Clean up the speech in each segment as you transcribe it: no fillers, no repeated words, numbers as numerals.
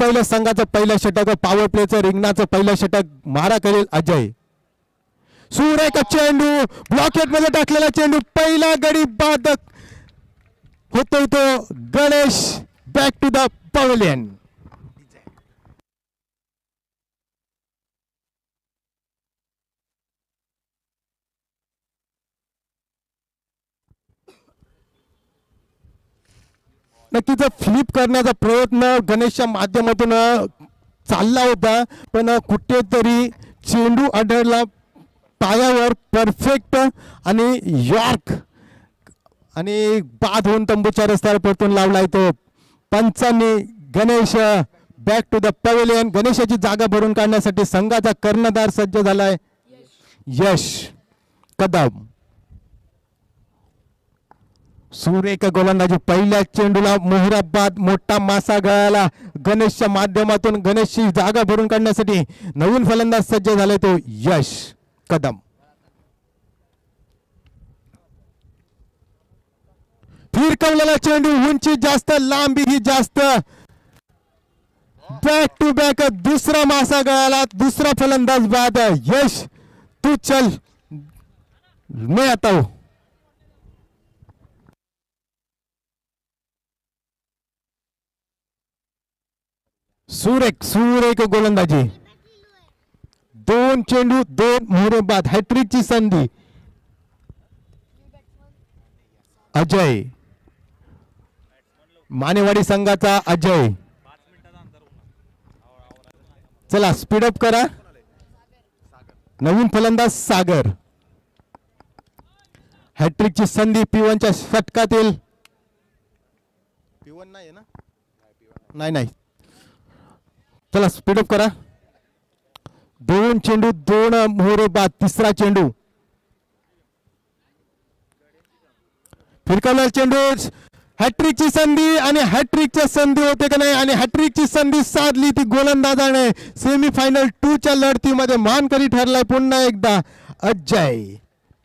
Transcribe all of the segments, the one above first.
पहिल्या संघाचं पहिलं षटक, पॉवर प्लेचं रिंगणाचं पहिलं षटक मारा करेल अजय. सुरेख चेंडू, ब्लॉकेट मध्ये टाकलेला चेंडू, पहिला गडी बाद होतोय तो Ganesh. Back to the pavilion. नक्कीच फ्लिप करण्याचा प्रयत्न गणेशच्या माध्यमातून चालला होता, पण कुठेतरी चेंडू आढळला पायावर परफेक्ट आणि यॉर्क आणि बाद होऊन तंबूच्या रस्त्यावर परतून लावलाय तो पंचांनी. Ganesh back to the pavilion. गणेशाची जागा भरून काढण्यासाठी संघाचा कर्णधार सज्ज झालाय यश कदम. सुरेख गोलंदाजी, पहिल्या चेंडूला मोहरा बाद, मोठा मासा गळाला गणेशच्या माध्यमातून. गणेशची जागा भरून काढण्यासाठी नवीन फलंदाज सज्ज झालाय तो यश कदम. फिरकवलेला चेंडू, उंची जास्त, लांबी ही जास्त. बॅक टू बॅक दुसरा मासा गळाला, दुसरा फलंदाज बाद. यश तू चल, मैं आता हूं. सुरेख गोलंदाजी, 2 चेंडू 2 मोहरे बाद. हॅट्रिकची संधी अजय, मानेवाडी संघाचा अजय. चला स्पीडअप करा. नवीन फलंदाज सागर. हॅट्रिकची संधी P1च्या षटकातील. P1 नाही ना, नाही. चला स्पीडअप करा. 2 चेंडू 2 मोहरे बाद. तिसरा चेंडू, फिरकवलेला चेंडू, हॅट्रिकची संधी आणि हॅट्रिकच्या संधी होते का नाही, आणि हॅट्रिकची संधी साधली ती गोलंदाजाने. सेमीफायनल 2च्या लढतीमध्ये मानकरी ठरलाय पुन्हा एकदा अजय.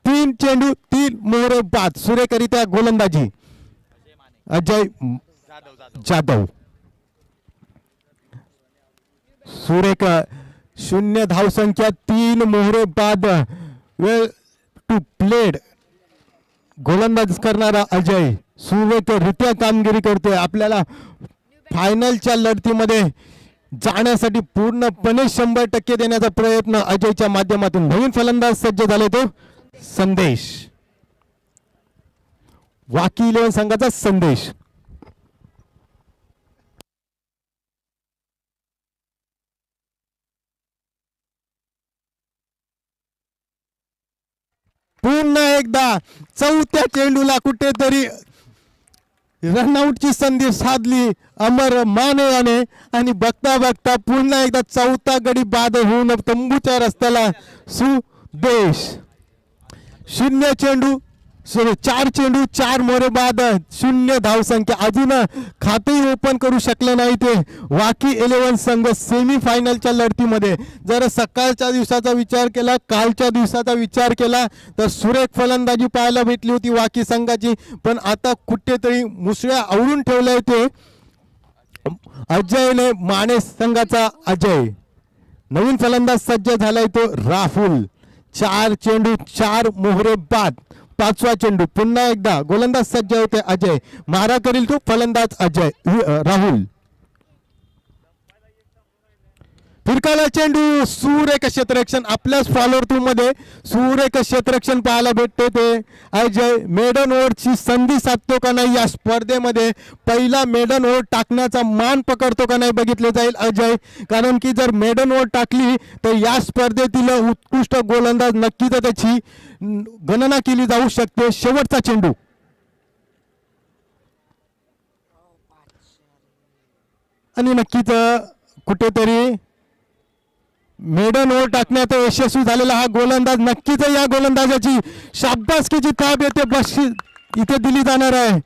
3 चेंडू 3 मोहरे बाद. सुरेखरित्या गोलंदाजी अजय जाधव. सुरेख 0 धावसंख्या 3 मोहरे बाद. वेल टू प्लेड गोलंदाज करणारा अजय सुरेखरित्या कामगिरी करतोय. आपल्याला फायनलच्या लढतीमध्ये जाण्यासाठी पूर्णपणे 100% देण्याचा प्रयत्न अजयच्या माध्यमातून. नवीन फलंदाज सज्ज झाले तो संदेश. वाकी 11 संघाचा संदेश. पुन्हा एकदा 4थ्या चेंडूला कुठेतरी रनआउटची संधी साधली अमर माने याने, आणि बघता बघता पुन्हा एकदा 4था गडी बाद होऊन तंबूच्या रस्त्याला सुदेश. 0 चेंडू 4 चेंडू 4 मोहरे बाद. 0 धावसंख्या. अजून खातेही ओपन करू शकले नाही ते वाकी 11 संघ सेमीफायनलच्या लढतीमध्ये. जर सकाळच्या दिवसाचा विचार केला, कालच्या दिवसाचा विचार केला, तर सुरेख फलंदाजी पाहायला भेटली होती वाकी संघाची, पण आता कुठेतरी मुसळ्या आवळून ठेवलंय ते अजयने. माने संघाचा अजय. नवीन फलंदाज सज्ज झालाय तो राहुल. 4 चेंडू 4 मोहरे बाद. 5वा चेंडू पुन्हा एकदा गोलंदाज सज्ज होते अजय. मारा करील तो फलंदाज अजय राहुल. फिरकाला चेंडू, सुरेख क्षेत्ररक्षण. आपल्याच फॉलोअर टू मध्ये सुरेख क्षेत्ररक्षण पाहायला भेटते ते अजय. मेडन ओव्हरची संधी साधतो का नाही या स्पर्धेमध्ये, पहिला मेडन ओव्हर टाकण्याचा मान पकडतो का नाही बघितले जाईल अजय. कारण की जर मेडन ओव्हर टाकली तर या स्पर्धेतील उत्कृष्ट गोलंदाज नक्कीच त्याची गणना केली जाऊ शकते. शेवटचा चेंडू, आणि नक्कीच कुठेतरी मेडन ओव्हर टाकण्यात यशस्वी झालेला हा गोलंदाज. नक्कीच या गोलंदाजाची शाबासकीची थाप येते बक्षीस इथे दिली जाणार आहे.